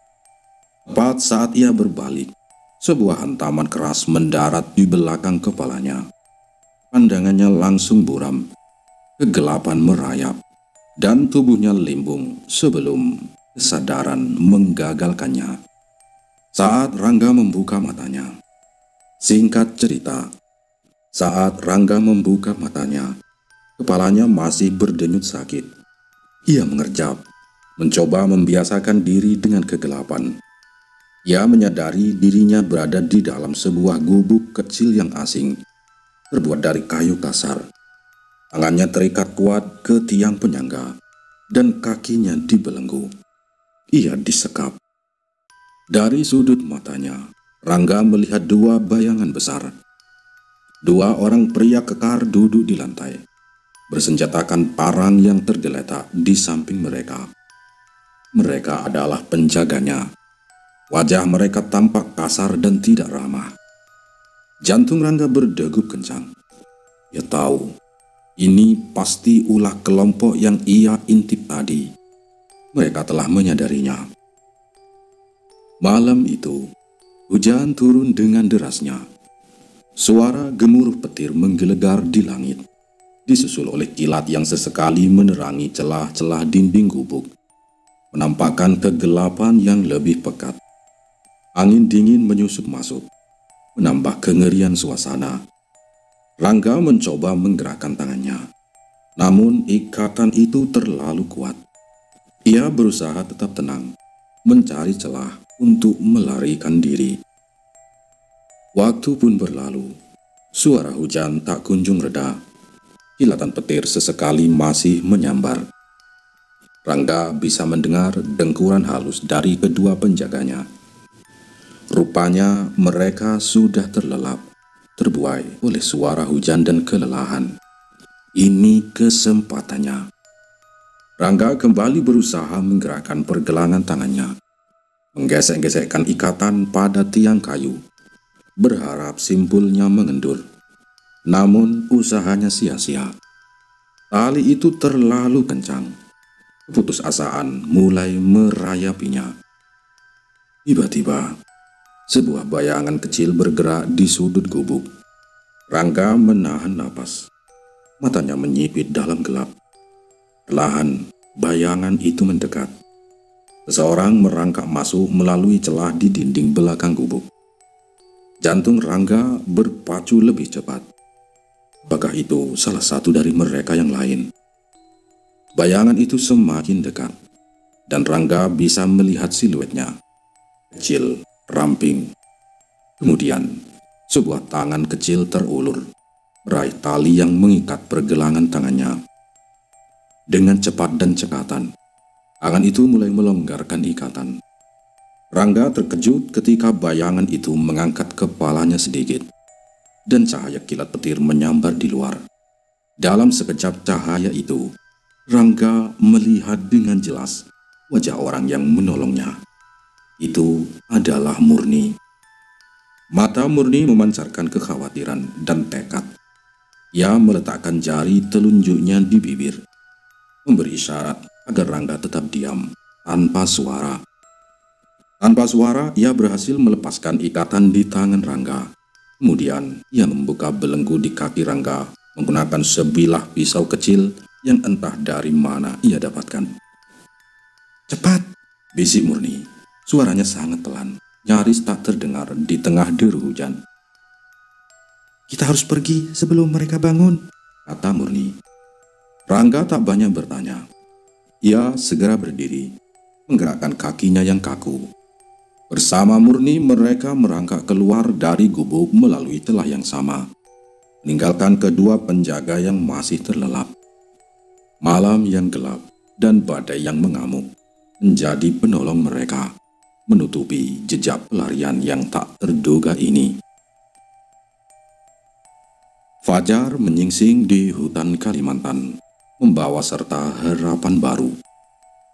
Tepat saat ia berbalik, sebuah hantaman keras mendarat di belakang kepalanya. Pandangannya langsung buram, kegelapan merayap, dan tubuhnya limbung sebelum kesadaran menggagalkannya. Saat Rangga membuka matanya, singkat cerita, saat Rangga membuka matanya, kepalanya masih berdenyut sakit. Ia mengerjap, mencoba membiasakan diri dengan kegelapan. Ia menyadari dirinya berada di dalam sebuah gubuk kecil yang asing, terbuat dari kayu kasar. Tangannya terikat kuat ke tiang penyangga, dan kakinya dibelenggu. Ia disekap. Dari sudut matanya, Rangga melihat 2 bayangan besar. 2 orang pria kekar duduk di lantai, bersenjatakan parang yang tergeletak di samping mereka. Mereka adalah penjaganya. Wajah mereka tampak kasar dan tidak ramah. Jantung Rangga berdegup kencang. Ia tahu, ini pasti ulah kelompok yang ia intip tadi. Mereka telah menyadarinya. Malam itu, hujan turun dengan derasnya. Suara gemuruh petir menggelegar di langit, disusul oleh kilat yang sesekali menerangi celah-celah dinding gubuk, menampakkan kegelapan yang lebih pekat. Angin dingin menyusup masuk, menambah kengerian suasana. Rangga mencoba menggerakkan tangannya, namun ikatan itu terlalu kuat. Ia berusaha tetap tenang, mencari celah untuk melarikan diri. Waktu pun berlalu, suara hujan tak kunjung reda. Kilatan petir sesekali masih menyambar. Rangga bisa mendengar dengkuran halus dari kedua penjaganya. Rupanya mereka sudah terlelap, terbuai oleh suara hujan dan kelelahan. Ini kesempatannya. Rangga kembali berusaha menggerakkan pergelangan tangannya, menggesek-gesekkan ikatan pada tiang kayu, berharap simpulnya mengendur. Namun usahanya sia-sia. Tali itu terlalu kencang. Keputusasaan mulai merayapinya. Tiba-tiba, sebuah bayangan kecil bergerak di sudut gubuk. Rangga menahan napas. Matanya menyipit dalam gelap. Perlahan, bayangan itu mendekat. Seseorang merangkak masuk melalui celah di dinding belakang gubuk. Jantung Rangga berpacu lebih cepat. Apakah itu salah satu dari mereka yang lain? Bayangan itu semakin dekat, dan Rangga bisa melihat siluetnya. Kecil, ramping. Kemudian, sebuah tangan kecil terulur, meraih tali yang mengikat pergelangan tangannya. Dengan cepat dan cekatan, tangan itu mulai melonggarkan ikatan. Rangga terkejut ketika bayangan itu mengangkat kepalanya sedikit, dan cahaya kilat petir menyambar di luar. Dalam sekejap cahaya itu, Rangga melihat dengan jelas wajah orang yang menolongnya. Itu adalah Murni. Mata Murni memancarkan kekhawatiran dan tekad. Ia meletakkan jari telunjuknya di bibir, memberi isyarat agar Rangga tetap diam, tanpa suara. Tanpa suara, ia berhasil melepaskan ikatan di tangan Rangga. Kemudian, ia membuka belenggu di kaki Rangga menggunakan sebilah pisau kecil yang entah dari mana ia dapatkan. "Cepat!" bisik Murni. Suaranya sangat pelan, nyaris tak terdengar di tengah deru hujan. "Kita harus pergi sebelum mereka bangun," kata Murni. Rangga tak banyak bertanya. Ia segera berdiri, menggerakkan kakinya yang kaku. Bersama Murni, mereka merangkak keluar dari gubuk melalui celah yang sama, meninggalkan kedua penjaga yang masih terlelap. Malam yang gelap dan badai yang mengamuk menjadi penolong mereka, menutupi jejak pelarian yang tak terduga ini. Fajar menyingsing di hutan Kalimantan, membawa serta harapan baru.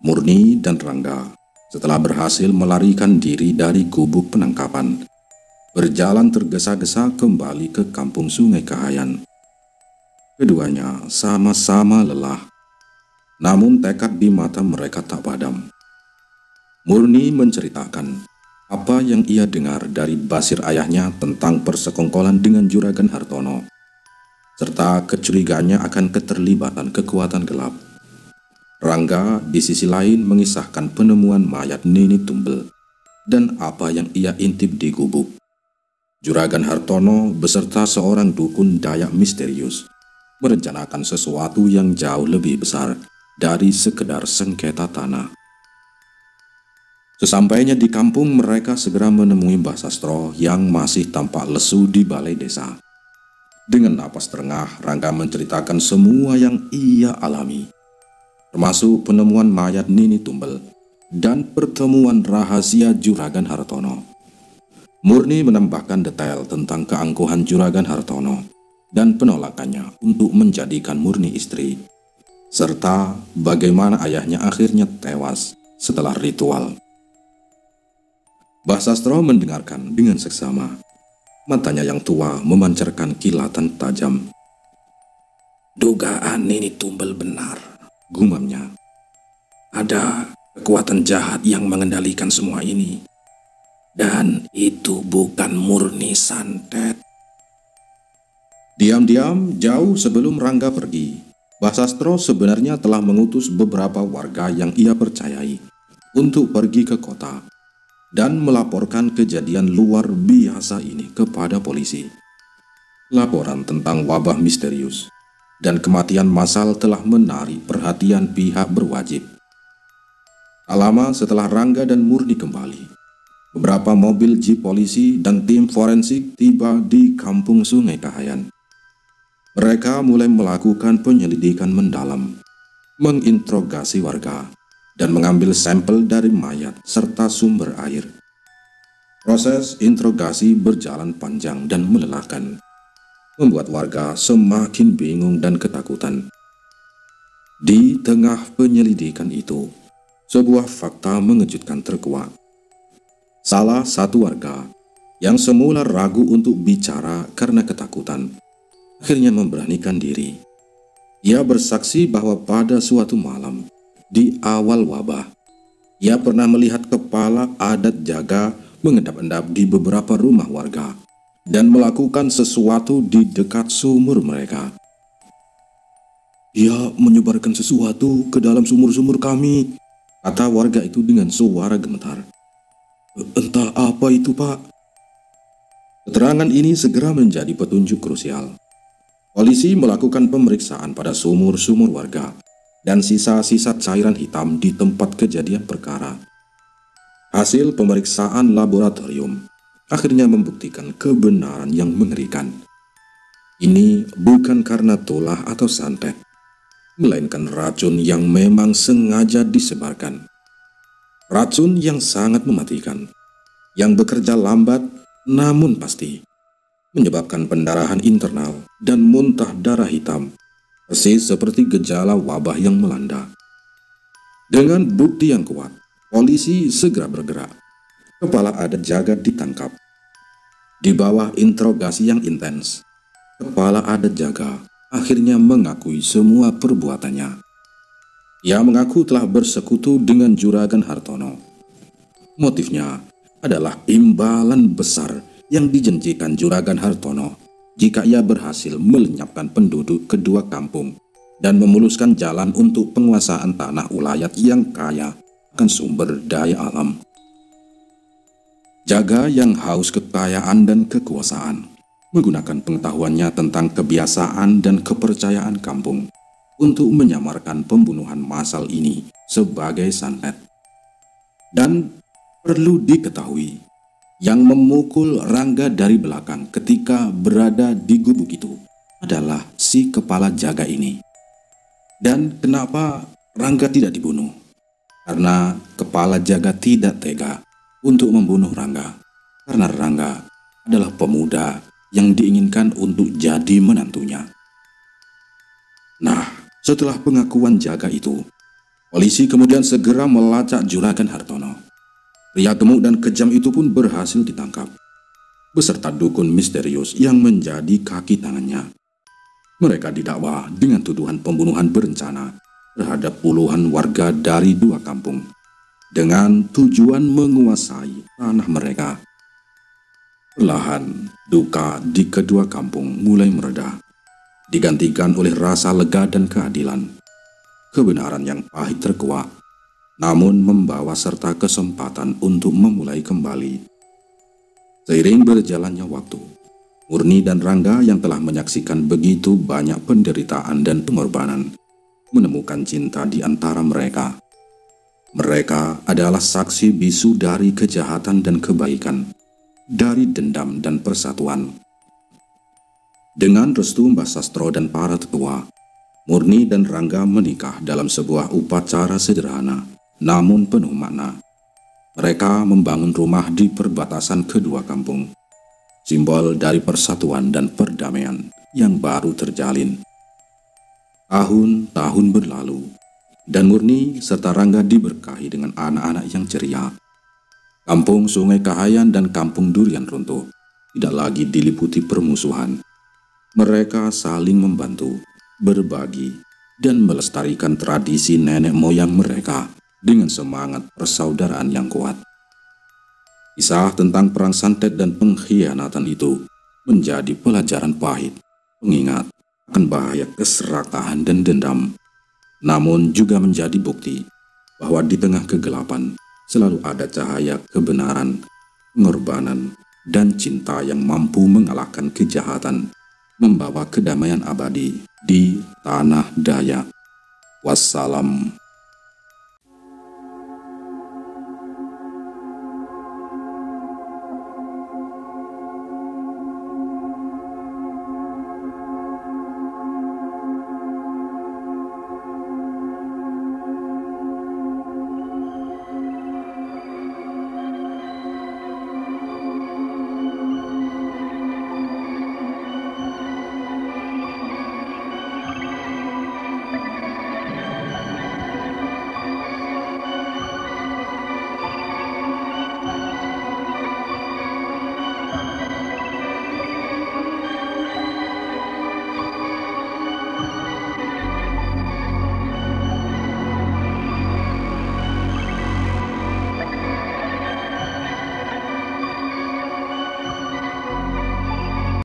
Murni dan Rangga, setelah berhasil melarikan diri dari gubuk penangkapan, berjalan tergesa-gesa kembali ke kampung Sungai Kahayan. Keduanya sama-sama lelah, namun tekad di mata mereka tak padam. Murni menceritakan apa yang ia dengar dari basir ayahnya tentang persekongkolan dengan Juragan Hartono, serta kecurigaannya akan keterlibatan kekuatan gelap. Rangga di sisi lain mengisahkan penemuan mayat Nini Tumbel dan apa yang ia intip di gubuk. Juragan Hartono beserta seorang dukun Dayak misterius merencanakan sesuatu yang jauh lebih besar dari sekedar sengketa tanah. Sesampainya di kampung, mereka segera menemui Mbah Sastro yang masih tampak lesu di balai desa. Dengan napas terengah, Rangga menceritakan semua yang ia alami, termasuk penemuan mayat Nini Tumbel dan pertemuan rahasia Juragan Hartono. Murni menambahkan detail tentang keangkuhan Juragan Hartono dan penolakannya untuk menjadikan Murni istri, serta bagaimana ayahnya akhirnya tewas setelah ritual. Mbah Sastro mendengarkan dengan seksama. Matanya yang tua memancarkan kilatan tajam. "Dugaan Nini Tumbel benar," gumamnya. "Ada kekuatan jahat yang mengendalikan semua ini. Dan itu bukan murni santet." Diam-diam, jauh sebelum Rangga pergi, Mbah Sastro sebenarnya telah mengutus beberapa warga yang ia percayai untuk pergi ke kota dan melaporkan kejadian luar biasa ini kepada polisi. Laporan tentang wabah misterius dan kematian massal telah menarik perhatian pihak berwajib. Tak lama setelah Rangga dan Murni kembali, beberapa mobil jeep polisi dan tim forensik tiba di kampung Sungai Kahayan. Mereka mulai melakukan penyelidikan mendalam, menginterogasi warga, dan mengambil sampel dari mayat serta sumber air. Proses interogasi berjalan panjang dan melelahkan, membuat warga semakin bingung dan ketakutan. Di tengah penyelidikan itu, sebuah fakta mengejutkan terkuak. Salah satu warga yang semula ragu untuk bicara karena ketakutan, akhirnya memberanikan diri. Ia bersaksi bahwa pada suatu malam, di awal wabah, ia pernah melihat kepala adat jaga mengendap-endap di beberapa rumah warga dan melakukan sesuatu di dekat sumur mereka. "Ia menyebarkan sesuatu ke dalam sumur-sumur kami," kata warga itu dengan suara gemetar. "Entah apa itu, Pak." Keterangan ini segera menjadi petunjuk krusial. Polisi melakukan pemeriksaan pada sumur-sumur warga dan sisa-sisa cairan hitam di tempat kejadian perkara. Hasil pemeriksaan laboratorium akhirnya membuktikan kebenaran yang mengerikan. Ini bukan karena tulah atau santet, melainkan racun yang memang sengaja disebarkan. Racun yang sangat mematikan, yang bekerja lambat namun pasti, menyebabkan pendarahan internal dan muntah darah hitam, persis seperti gejala wabah yang melanda. Dengan bukti yang kuat, polisi segera bergerak. Kepala adat jaga ditangkap. Di bawah interogasi yang intens, kepala adat jaga akhirnya mengakui semua perbuatannya. Ia mengaku telah bersekutu dengan Juragan Hartono. Motifnya adalah imbalan besar yang dijanjikan Juragan Hartono jika ia berhasil melenyapkan penduduk kedua kampung dan memuluskan jalan untuk penguasaan tanah ulayat yang kaya akan sumber daya alam. Jaga yang haus kekayaan dan kekuasaan menggunakan pengetahuannya tentang kebiasaan dan kepercayaan kampung untuk menyamarkan pembunuhan massal ini sebagai santet. Dan perlu diketahui, yang memukul Rangga dari belakang ketika berada di gubuk itu adalah si kepala jaga ini. Dan kenapa Rangga tidak dibunuh? Karena kepala jaga tidak tega untuk membunuh Rangga. Karena Rangga adalah pemuda yang diinginkan untuk jadi menantunya. Nah, setelah pengakuan jaga itu, polisi kemudian segera melacak Juragan Hartono. Pria gemuk dan kejam itu pun berhasil ditangkap, beserta dukun misterius yang menjadi kaki tangannya. Mereka didakwa dengan tuduhan pembunuhan berencana terhadap puluhan warga dari dua kampung, dengan tujuan menguasai tanah mereka. Perlahan, duka di kedua kampung mulai mereda, digantikan oleh rasa lega dan keadilan. Kebenaran yang pahit terkuak, namun membawa serta kesempatan untuk memulai kembali. Seiring berjalannya waktu, Murni dan Rangga yang telah menyaksikan begitu banyak penderitaan dan pengorbanan menemukan cinta di antara mereka. Mereka adalah saksi bisu dari kejahatan dan kebaikan, dari dendam dan persatuan. Dengan restu Mbah Sastro dan para tetua, Murni dan Rangga menikah dalam sebuah upacara sederhana namun penuh makna. Mereka membangun rumah di perbatasan kedua kampung, simbol dari persatuan dan perdamaian yang baru terjalin. Tahun-tahun berlalu, dan Murni serta Rangga diberkahi dengan anak-anak yang ceria. Kampung Sungai Kahayan dan Kampung Durian Runtuh tidak lagi diliputi permusuhan. Mereka saling membantu, berbagi, dan melestarikan tradisi nenek moyang mereka dengan semangat persaudaraan yang kuat. Kisah tentang perang santet dan pengkhianatan itu menjadi pelajaran pahit, pengingat akan bahaya keserakahan dan dendam, namun juga menjadi bukti bahwa di tengah kegelapan, selalu ada cahaya kebenaran, pengorbanan, dan cinta yang mampu mengalahkan kejahatan, membawa kedamaian abadi di tanah Dayak. Wassalam.